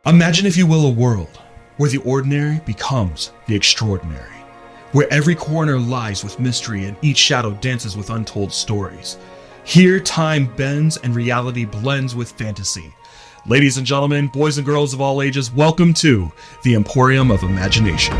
Imagine, if you will, a world where the ordinary becomes the extraordinary, where every corner lies with mystery and each shadow dances with untold stories. Here, time bends and reality blends with fantasy. Ladies and gentlemen, boys and girls of all ages, welcome to the Emporium of Imagination.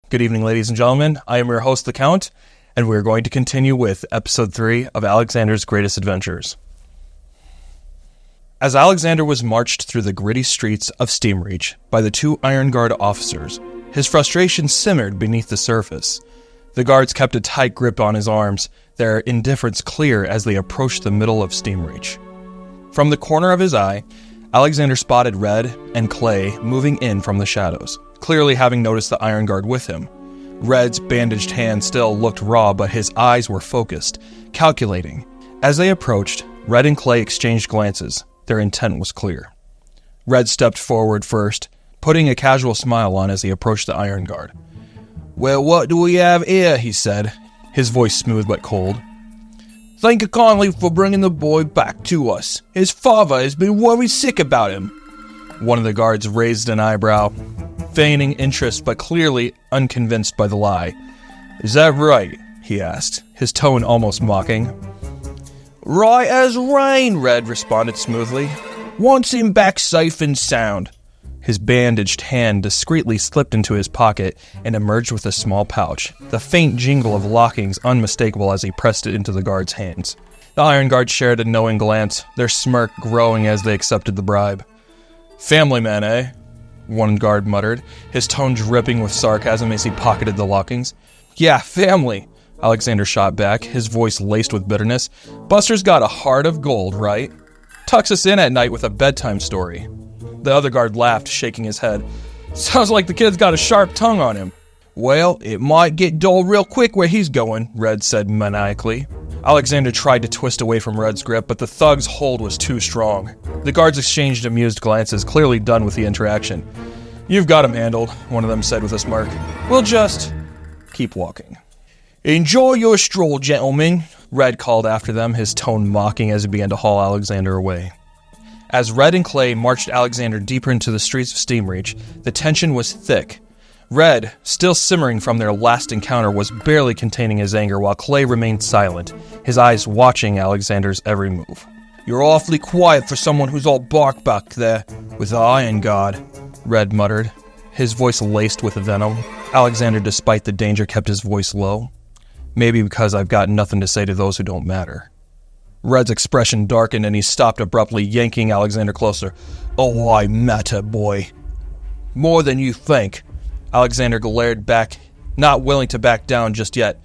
Good evening, ladies and gentlemen. I am your host, The Count, and we're going to continue with Episode 3 of Alexander's Greatest Adventures. As Alexander was marched through the gritty streets of Steamreach by the two Iron Guard officers, his frustration simmered beneath the surface. The guards kept a tight grip on his arms, their indifference clear as they approached the middle of Steamreach. From the corner of his eye, Alexander spotted Red and Clay moving in from the shadows, clearly having noticed the Iron Guard with him. Red's bandaged hand still looked raw, but his eyes were focused, calculating. As they approached, Red and Clay exchanged glances. Their intent was clear. Red stepped forward first, putting a casual smile on as he approached the Iron Guard. "Well, what do we have here?" he said, his voice smooth but cold. "Thank you kindly for bringing the boy back to us. His father has been worried sick about him." One of the guards raised an eyebrow, feigning interest but clearly unconvinced by the lie. "Is that right?" he asked, his tone almost mocking. "Right as rain," Red responded smoothly. "Wants him back safe and sound." His bandaged hand discreetly slipped into his pocket and emerged with a small pouch, the faint jingle of lockings unmistakable as he pressed it into the guard's hands. The Iron Guard shared a knowing glance, their smirk growing as they accepted the bribe. "Family man, eh?" one guard muttered, his tone dripping with sarcasm as he pocketed the lockings. "Yeah, family," Alexander shot back, his voice laced with bitterness. "Buster's got a heart of gold, right? Tucks us in at night with a bedtime story." The other guard laughed, shaking his head. "Sounds like the kid's got a sharp tongue on him." "Well, it might get dull real quick where he's going," Red said maniacally. Alexander tried to twist away from Red's grip, but the thug's hold was too strong. The guards exchanged amused glances, clearly done with the interaction. "You've got him handled," one of them said with a smirk. "We'll just keep walking." "Enjoy your stroll, gentlemen," Red called after them, his tone mocking as he began to haul Alexander away. As Red and Clay marched Alexander deeper into the streets of Steamreach, the tension was thick. Red, still simmering from their last encounter, was barely containing his anger, while Clay remained silent, his eyes watching Alexander's every move. "You're awfully quiet for someone who's all bark back there with the Iron Guard," Red muttered, his voice laced with venom. Alexander, despite the danger, kept his voice low. "Maybe because I've got nothing to say to those who don't matter." Red's expression darkened and he stopped abruptly, yanking Alexander closer. "Oh, I matter, boy." "More than you think." Alexander glared back, not willing to back down just yet.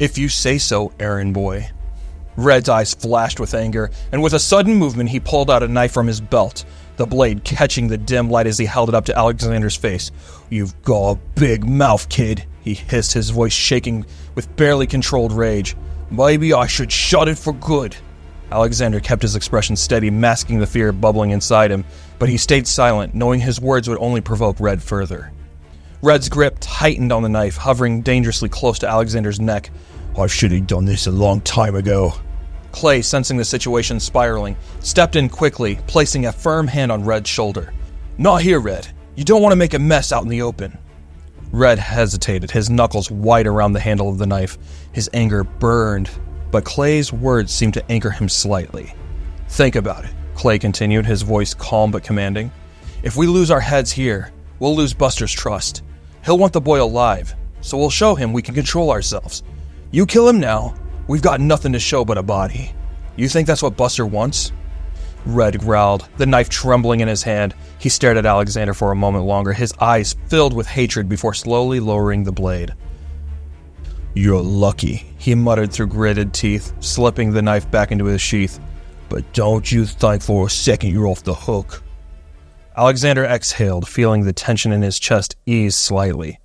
"If you say so, errand boy." Red's eyes flashed with anger, and with a sudden movement he pulled out a knife from his belt, the blade catching the dim light as he held it up to Alexander's face. "You've got a big mouth, kid," he hissed, his voice shaking with barely controlled rage. "Maybe I should shut it for good." Alexander kept his expression steady, masking the fear bubbling inside him, but he stayed silent, knowing his words would only provoke Red further. Red's grip tightened on the knife, hovering dangerously close to Alexander's neck. "I should have done this a long time ago." Clay, sensing the situation spiraling, stepped in quickly, placing a firm hand on Red's shoulder. "Not here, Red. You don't want to make a mess out in the open." Red hesitated, his knuckles white around the handle of the knife. His anger burned, but Clay's words seemed to anchor him slightly. "Think about it," Clay continued, his voice calm but commanding. "If we lose our heads here, we'll lose Buster's trust. He'll want the boy alive, so we'll show him we can control ourselves. You kill him now, we've got nothing to show but a body. You think that's what Buster wants?" Red growled, the knife trembling in his hand. He stared at Alexander for a moment longer, his eyes filled with hatred before slowly lowering the blade. "You're lucky," he muttered through gritted teeth, slipping the knife back into his sheath. "But don't you think for a second you're off the hook." Alexander exhaled, feeling the tension in his chest ease slightly.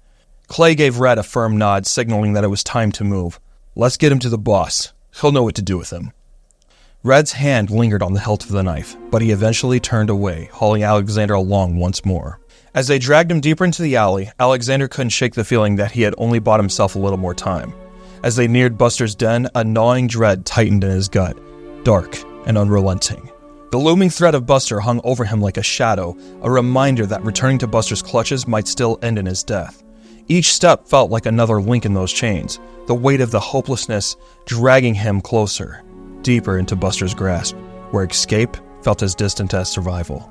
Clay gave Red a firm nod, signaling that it was time to move. "Let's get him to the boss. He'll know what to do with him." Red's hand lingered on the hilt of the knife, but he eventually turned away, hauling Alexander along once more. As they dragged him deeper into the alley, Alexander couldn't shake the feeling that he had only bought himself a little more time. As they neared Buster's den, a gnawing dread tightened in his gut, dark and unrelenting. The looming threat of Buster hung over him like a shadow, a reminder that returning to Buster's clutches might still end in his death. Each step felt like another link in those chains, the weight of the hopelessness dragging him closer, deeper into Buster's grasp, where escape felt as distant as survival.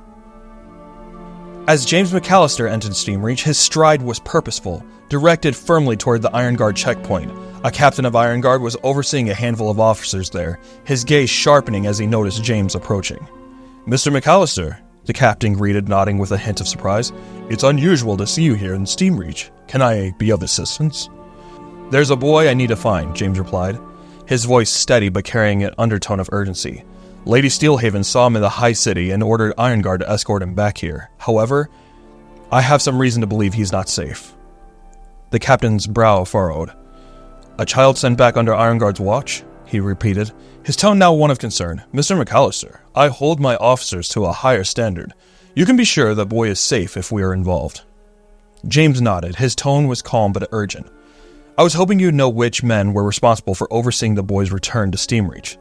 As James McAllister entered Steamreach, his stride was purposeful, directed firmly toward the Iron Guard checkpoint. A captain of Iron Guard was overseeing a handful of officers there, his gaze sharpening as he noticed James approaching. "Mr. McAllister," the captain greeted, nodding with a hint of surprise. "It's unusual to see you here in Steamreach. Can I be of assistance?" "There's a boy I need to find," James replied, his voice steady but carrying an undertone of urgency. "Lady Steelhaven saw him in the High City and ordered Iron Guard to escort him back here. However, I have some reason to believe he's not safe." The captain's brow furrowed. "A child sent back under Iron Guard's watch?" he repeated, his tone now one of concern. "Mr. McAllister, I hold my officers to a higher standard. You can be sure the boy is safe if we are involved." James nodded. His tone was calm but urgent. "I was hoping you'd know which men were responsible for overseeing the boy's return to Steamreach,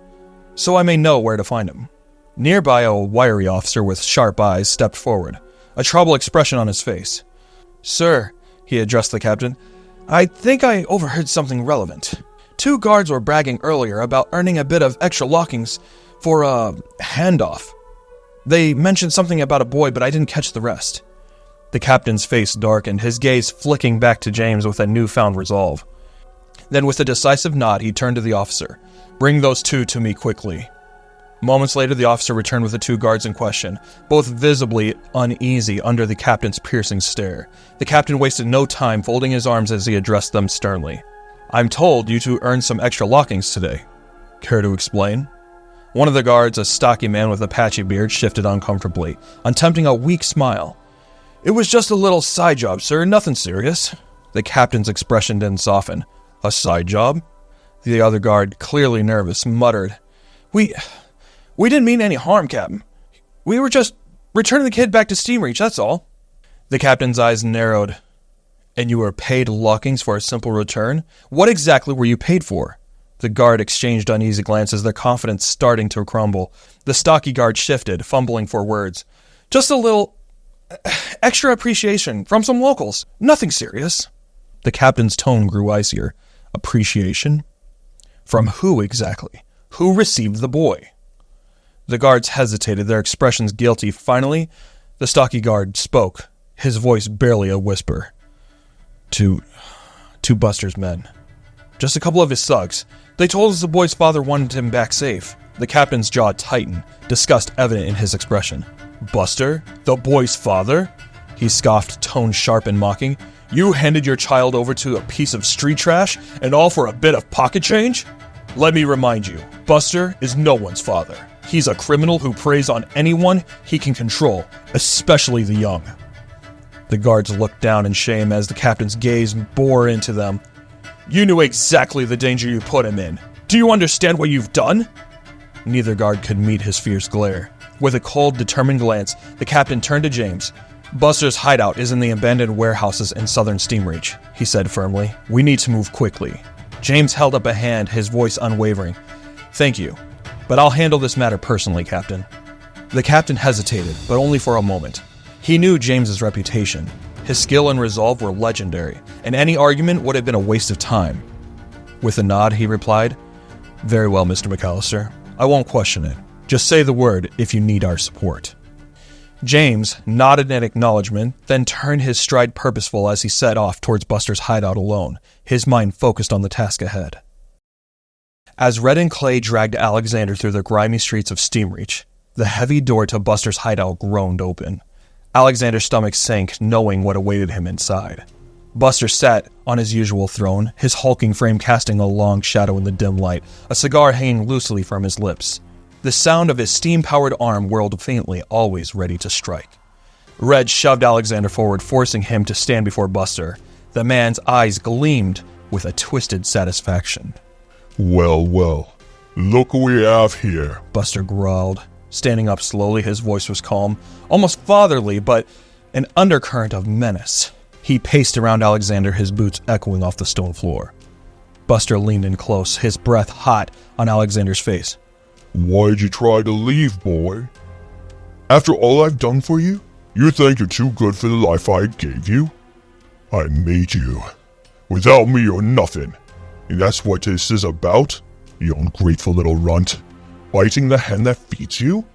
so I may know where to find him." Nearby, a wiry officer with sharp eyes stepped forward, a troubled expression on his face. "Sir," he addressed the captain, "I think I overheard something relevant. 2 guards were bragging earlier about earning a bit of extra lockings for a handoff. They mentioned something about a boy, but I didn't catch the rest." The captain's face darkened, his gaze flicking back to James with a newfound resolve. Then with a decisive nod, he turned to the officer. "Bring those 2 to me quickly." Moments later, the officer returned with the 2 guards in question, both visibly uneasy under the captain's piercing stare. The captain wasted no time, folding his arms as he addressed them sternly. "I'm told you 2 earned some extra lockings today. Care to explain?" One of the guards, a stocky man with a patchy beard, shifted uncomfortably, attempting a weak smile. "It was just a little side job, sir, nothing serious." The captain's expression didn't soften. "A side job?" The other guard, clearly nervous, muttered, We didn't mean any harm, Captain. We were just returning the kid back to Steamreach, that's all." The captain's eyes narrowed. "And you were paid lockings for a simple return? What exactly were you paid for?" The guard exchanged uneasy glances, their confidence starting to crumble. The stocky guard shifted, fumbling for words. "Just a little extra appreciation from some locals. Nothing serious." The captain's tone grew icier. "Appreciation? From who exactly? Who received the boy?" The guards hesitated, their expressions guilty. Finally, the stocky guard spoke, his voice barely a whisper. To Buster's men. Just a couple of his thugs. They told us the boy's father wanted him back safe." The captain's jaw tightened, disgust evident in his expression. "Buster? The boy's father?" He scoffed, tone sharp and mocking. "You handed your child over to a piece of street trash, and all for a bit of pocket change? Let me remind you, Buster is no one's father. He's a criminal who preys on anyone he can control, especially the young." The guards looked down in shame as the captain's gaze bore into them. "You knew exactly the danger you put him in. Do you understand what you've done?" Neither guard could meet his fierce glare. With a cold, determined glance, the captain turned to James. "Buster's hideout is in the abandoned warehouses in southern Steamreach," he said firmly. "We need to move quickly." James held up a hand, his voice unwavering. "Thank you, but I'll handle this matter personally, Captain." The captain hesitated, but only for a moment. He knew James's reputation. His skill and resolve were legendary, and any argument would have been a waste of time. With a nod, he replied, "Very well, Mr. McAllister. I won't question it. Just say the word if you need our support." James nodded in acknowledgement, then turned his stride purposeful as he set off towards Buster's hideout alone, his mind focused on the task ahead. As Red and Clay dragged Alexander through the grimy streets of Steamreach, the heavy door to Buster's hideout groaned open. Alexander's stomach sank, knowing what awaited him inside. Buster sat on his usual throne, his hulking frame casting a long shadow in the dim light, a cigar hanging loosely from his lips. The sound of his steam-powered arm whirled faintly, always ready to strike. Red shoved Alexander forward, forcing him to stand before Buster. The man's eyes gleamed with a twisted satisfaction. Well, look what we have here, Buster growled. Standing up slowly, his voice was calm, almost fatherly, but an undercurrent of menace. He paced around Alexander, his boots echoing off the stone floor. Buster leaned in close, his breath hot on Alexander's face. Why'd you try to leave, boy? After all I've done for you? You think you're too good for the life I gave you? I made you. Without me, you're nothing. And that's what this is about? You ungrateful little runt. Biting the hand that feeds you?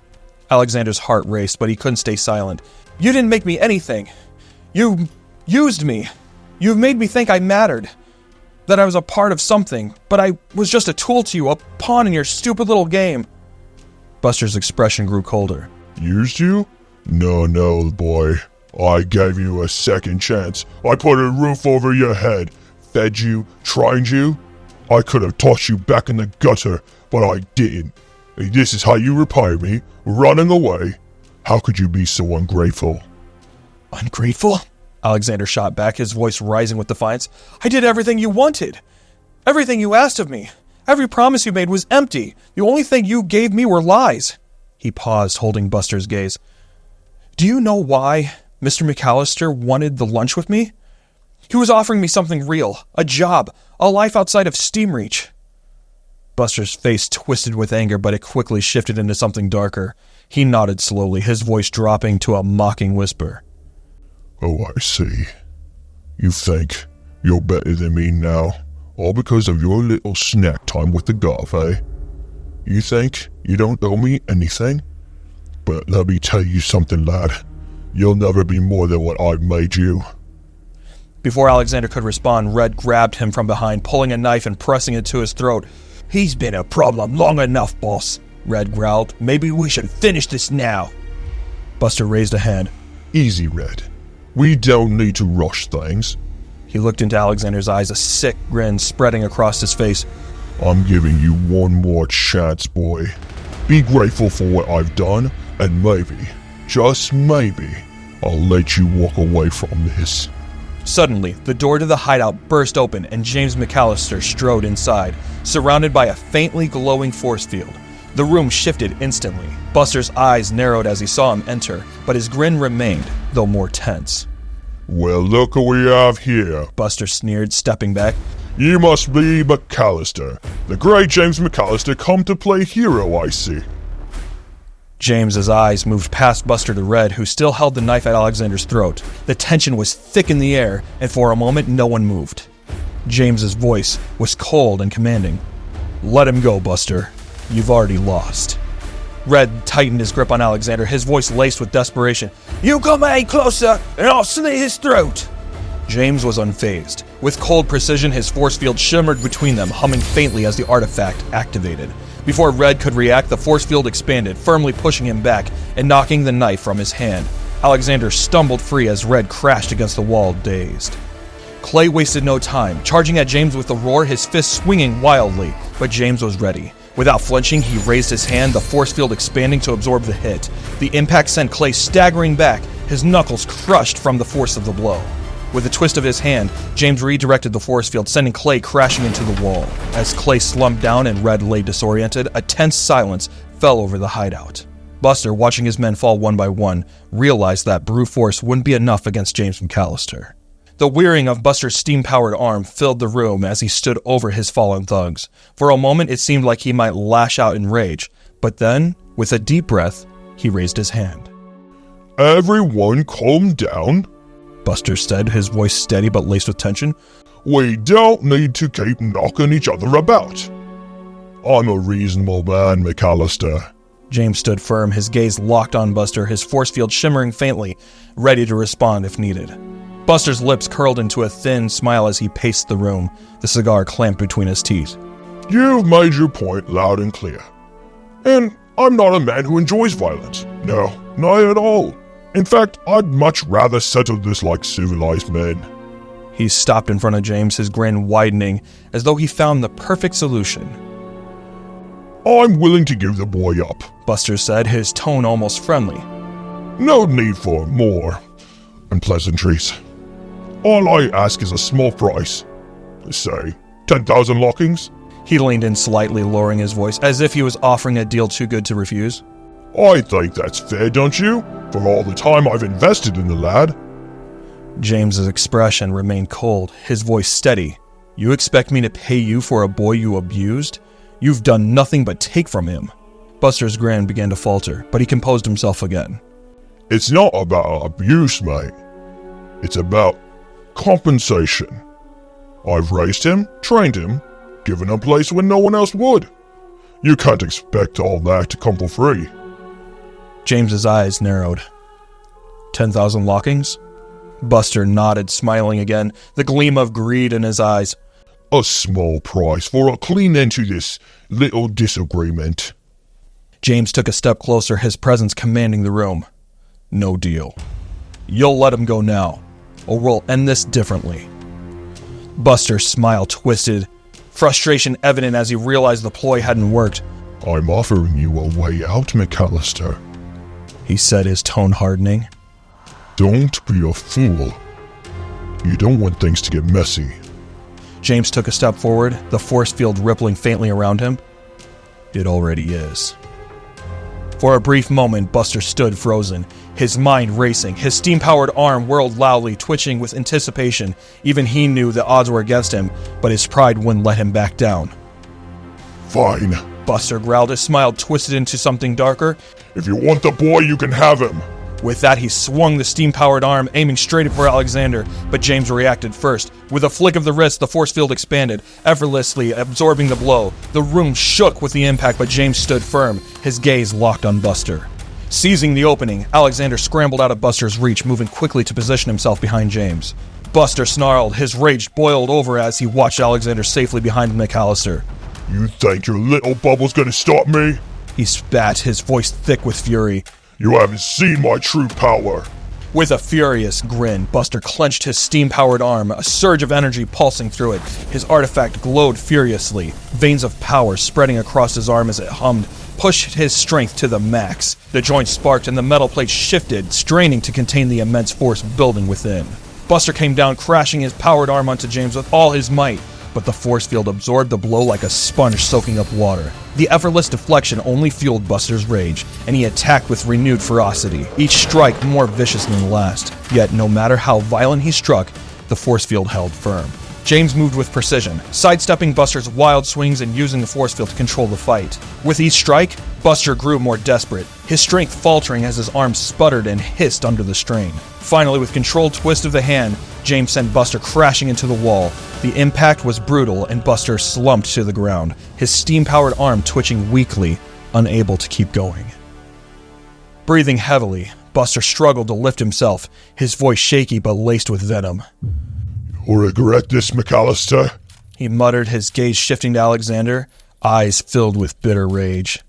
Alexander's heart raced, but he couldn't stay silent. You didn't make me anything. You used me. You've made me think I mattered. That I was a part of something, but I was just a tool to you, a pawn in your stupid little game. Buster's expression grew colder. Used you? No, boy. I gave you a second chance. I put a roof over your head, fed you, trained you. I could have tossed you back in the gutter, but I didn't. And this is how you repay me, running away. How could you be so ungrateful? Ungrateful? Alexander shot back, his voice rising with defiance. I did everything you wanted. Everything you asked of me. Every promise you made was empty. The only thing you gave me were lies. He paused, holding Buster's gaze. Do you know why Mr. McAllister wanted the lunch with me? He was offering me something real, a job, a life outside of Steamreach. Buster's face twisted with anger, but it quickly shifted into something darker. He nodded slowly, his voice dropping to a mocking whisper. Oh, I see. You think you're better than me now, all because of your little snack time with the Gov, eh? You think you don't owe me anything? But let me tell you something, lad. You'll never be more than what I've made you. Before Alexander could respond, Red grabbed him from behind, pulling a knife and pressing it to his throat. He's been a problem long enough, boss, Red growled. Maybe we should finish this now. Buster raised a hand. Easy, Red. We don't need to rush things. He looked into Alexander's eyes, a sick grin spreading across his face. I'm giving you one more chance, boy. Be grateful for what I've done, and maybe, just maybe, I'll let you walk away from this. Suddenly, the door to the hideout burst open and James McAllister strode inside, surrounded by a faintly glowing force field. The room shifted instantly. Buster's eyes narrowed as he saw him enter, but his grin remained, though more tense. Well, look what we have here, Buster sneered, stepping back. You must be McAllister, the great James McAllister come to play hero, I see. James's eyes moved past Buster to Red, who still held the knife at Alexander's throat. The tension was thick in the air, and for a moment no one moved. James's voice was cold and commanding. Let him go, Buster. You've already lost. Red tightened his grip on Alexander, his voice laced with desperation. You come any closer, and I'll slit his throat! James was unfazed. With cold precision, his force field shimmered between them, humming faintly as the artifact activated. Before Red could react, the force field expanded, firmly pushing him back and knocking the knife from his hand. Alexander stumbled free as Red crashed against the wall, dazed. Clay wasted no time, charging at James with a roar, his fist swinging wildly, but James was ready. Without flinching, he raised his hand, the force field expanding to absorb the hit. The impact sent Clay staggering back, his knuckles crushed from the force of the blow. With a twist of his hand, James redirected the force field, sending Clay crashing into the wall. As Clay slumped down and Red lay disoriented, a tense silence fell over the hideout. Buster, watching his men fall one by one, realized that brute force wouldn't be enough against James McAllister. The whirring of Buster's steam-powered arm filled the room as he stood over his fallen thugs. For a moment, it seemed like he might lash out in rage, but then, with a deep breath, he raised his hand. Everyone calm down, Buster said, his voice steady but laced with tension. We don't need to keep knocking each other about. I'm a reasonable man, McAllister. James stood firm, his gaze locked on Buster, his force field shimmering faintly, ready to respond if needed. Buster's lips curled into a thin smile as he paced the room, the cigar clamped between his teeth. You've made your point loud and clear. And I'm not a man who enjoys violence. No, not at all. In fact, I'd much rather settle this like civilized men. He stopped in front of James, his grin widening, as though he found the perfect solution. I'm willing to give the boy up, Buster said, his tone almost friendly. No need for more unpleasantries. All I ask is a small price. Say, 10,000 lockings? He leaned in slightly, lowering his voice, as if he was offering a deal too good to refuse. I think that's fair, don't you? For all the time I've invested in the lad. James's expression remained cold, his voice steady. You expect me to pay you for a boy you abused? You've done nothing but take from him. Buster's grin began to falter, but he composed himself again. It's not about abuse, mate. It's about compensation. I've raised him, trained him, given him a place when no one else would. You can't expect all that to come for free. James's eyes narrowed. 10,000 lockings? Buster nodded, smiling again, the gleam of greed in his eyes. A small price for a clean end to this little disagreement. James took a step closer, his presence commanding the room. No deal. You'll let him go now, or we'll end this differently. Buster's smile twisted, frustration evident as he realized the ploy hadn't worked. I'm offering you a way out, McAllister, he said, his tone hardening. Don't be a fool. You don't want things to get messy. James took a step forward, the force field rippling faintly around him. It already is. For a brief moment, Buster stood frozen, his mind racing, his steam-powered arm whirled loudly, twitching with anticipation. Even he knew the odds were against him, but his pride wouldn't let him back down. Fine, Buster growled, his smile twisted into something darker. If you want the boy, you can have him. With that, he swung the steam-powered arm, aiming straight for Alexander, but James reacted first. With a flick of the wrist, the force field expanded, effortlessly absorbing the blow. The room shook with the impact, but James stood firm, his gaze locked on Buster. Seizing the opening, Alexander scrambled out of Buster's reach, moving quickly to position himself behind James. Buster snarled, his rage boiled over as he watched Alexander safely behind McAllister. You think your little bubble's gonna stop me? He spat, his voice thick with fury. You haven't seen my true power. With a furious grin, Buster clenched his steam-powered arm, a surge of energy pulsing through it. His artifact glowed furiously, veins of power spreading across his arm as it hummed, pushed his strength to the max. The joint sparked and the metal plate shifted, straining to contain the immense force building within. Buster came down, crashing his powered arm onto James with all his might, but the force field absorbed the blow like a sponge soaking up water. The effortless deflection only fueled Buster's rage, and he attacked with renewed ferocity, each strike more vicious than the last. Yet, no matter how violent he struck, the force field held firm. James moved with precision, sidestepping Buster's wild swings and using the force field to control the fight. With each strike, Buster grew more desperate, his strength faltering as his arms sputtered and hissed under the strain. Finally, with controlled twist of the hand, James sent Buster crashing into the wall. The impact was brutal, and Buster slumped to the ground, his steam-powered arm twitching weakly, unable to keep going. Breathing heavily, Buster struggled to lift himself, his voice shaky but laced with venom. You'll regret this, McAllister, he muttered, his gaze shifting to Alexander, eyes filled with bitter rage.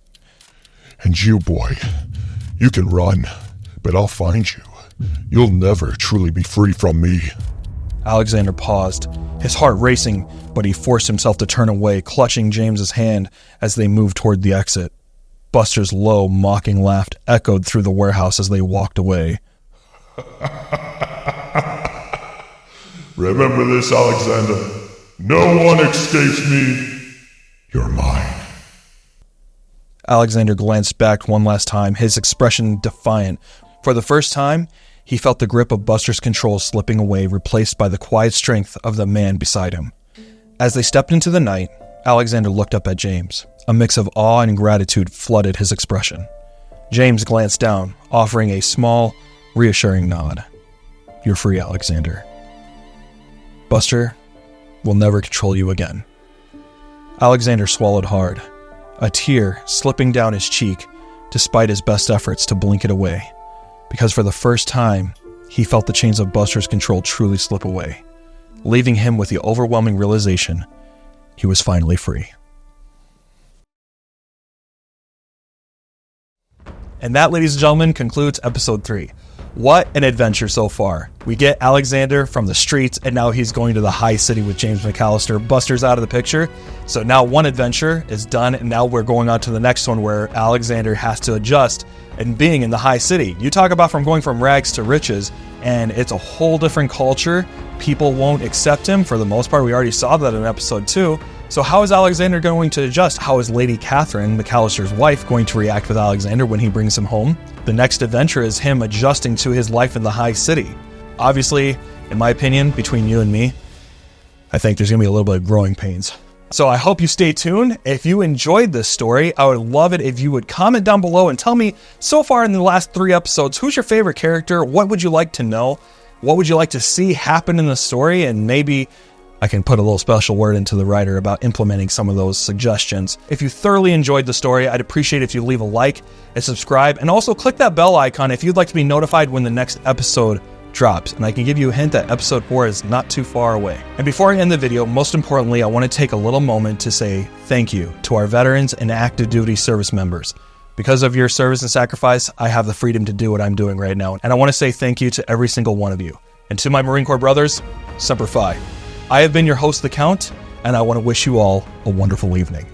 And you, boy, you can run, but I'll find you. You'll never truly be free from me. Alexander paused, his heart racing, but he forced himself to turn away, clutching James's hand as they moved toward the exit. Buster's low, mocking laugh echoed through the warehouse as they walked away. Remember this, Alexander. No one escapes me. You're mine. Alexander glanced back one last time, his expression defiant. For the first time, he felt the grip of Buster's control slipping away, replaced by the quiet strength of the man beside him. As they stepped into the night, Alexander looked up at James. A mix of awe and gratitude flooded his expression. James glanced down, offering a small, reassuring nod. You're free, Alexander. Buster will never control you again. Alexander swallowed hard, a tear slipping down his cheek despite his best efforts to blink it away, because for the first time, he felt the chains of Buster's control truly slip away, leaving him with the overwhelming realization he was finally free. And that, ladies and gentlemen, concludes episode 3. What an adventure so far. We get Alexander from the streets, and now he's going to the high city with James McAllister. Buster's out of the picture. So now one adventure is done, and now we're going on to the next one where Alexander has to adjust and being in the high city. You talk about going from rags to riches, and it's a whole different culture. People won't accept him for the most part. We already saw that in episode 2. So how is Alexander going to adjust? How is Lady Catherine, McAllister's wife, going to react with Alexander when he brings him home? The next adventure is him adjusting to his life in the high city. Obviously, in my opinion, between you and me, I think there's going to be a little bit of growing pains. So I hope you stay tuned. If you enjoyed this story, I would love it if you would comment down below and tell me, so far in the last 3 episodes, who's your favorite character? What would you like to know? What would you like to see happen in the story? And maybe I can put a little special word into the writer about implementing some of those suggestions. If you thoroughly enjoyed the story, I'd appreciate if you leave a like and subscribe, and also click that bell icon if you'd like to be notified when the next episode drops. And I can give you a hint that episode 4 is not too far away. And before I end the video, most importantly, I want to take a little moment to say thank you to our veterans and active duty service members. Because of your service and sacrifice, I have the freedom to do what I'm doing right now. And I want to say thank you to every single one of you. And to my Marine Corps brothers, Semper Fi. I have been your host, The Count, and I want to wish you all a wonderful evening.